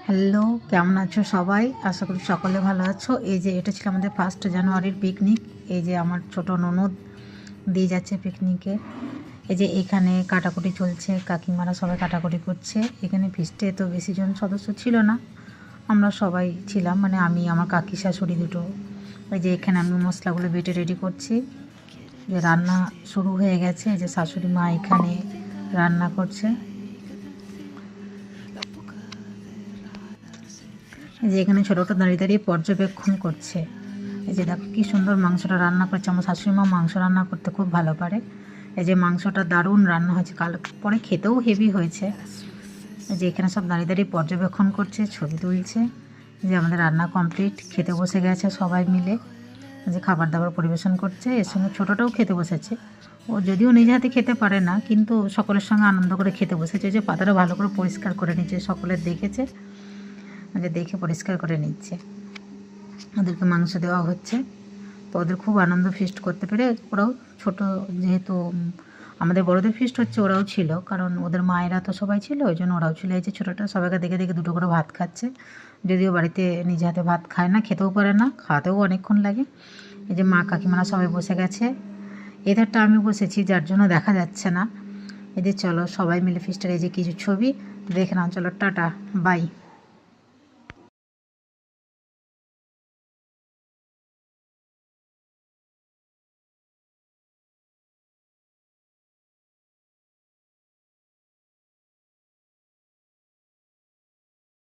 Hello, কেমন আছো সবাই? আশা করি সকলে ভালো আছো। এই যে এটা ছিল আমাদের 1 জানুয়ারির পিকনিক। এই যে আমার ছোট ননদ দিয়ে যাচ্ছে পিকনিকে। এই যে এখানে কাটাকুটি চলছে, কাকিমারা সবাই কাটাকুটি করছে। এখানে ফিস্টে তো বেশি জন সদস্য ছিল না, আমরা সবাই ছিলাম, মানে আমি, আমার কাকি, শাশুড়ি দুটো। এই যে এখানে আমি মশলাগুলো বেটে রেডি করছি। যে রান্না শুরু হয়ে গেছে। এই যে শাশুড়ি মা এখানে রান্না করছে। যে এখানে ছোটোটা দাঁড়িয়ে দাঁড়িয়ে পর্যবেক্ষণ করছে। এই যে দেখো কী সুন্দর মাংসটা রান্না করছে। আমার শাশুড়িমা মাংস রান্না করতে খুব ভালো পারে। এই যে মাংসটা দারুণ রান্না হয়েছে, কাল পরে খেতেও হেভি হয়েছে। এই যে এখানে সব দাঁড়িয়ে দাঁড়িয়ে পর্যবেক্ষণ করছে, ছবি তুলছে। যে আমাদের রান্না কমপ্লিট, খেতে বসে গেছে সবাই মিলে। যে খাবার দাবার পরিবেশন করছে, এর সঙ্গে ছোটোটাও খেতে বসেছে। ও যদিও নিজে হাতে খেতে পারে না, কিন্তু সকলের সঙ্গে আনন্দ করে খেতে বসেছে। যে পাতাটা ভালো করে পরিষ্কার করে নিচ্ছে, সকলের দেখেছে, যে দেখে পরিষ্কার করে নিচ্ছে। ওদেরকে মাংস দেওয়া হচ্ছে। তো ওদের খুব আনন্দ, ফিস্ট করতে পেরে। ওরাও ছোট, যেহেতু আমাদের বড়দের ফিস্ট হচ্ছে, ওরাও ছিল, কারণ ওদের মায়েরা তো সবাই ছিল, ওই জন্য ওরাও ছিল। এই যে ছোটোটা সবাইকে দেখে দেখে দুটো করে ভাত খাচ্ছে। যদিও বাড়িতে নিজে হাতে ভাত খায় না, খেতেও পারে না, খাওয়াতেও অনেকক্ষণ লাগে। এই যে মা কাকিমারা সবাই বসে গেছে। এদেরটা আমি বসেছি, যার জন্য দেখা যাচ্ছে না। এদের চলো সবাই মিলে ফিস্টের এই যে কিছু ছবি দেখে নাও। চলো, টাটা, বাই।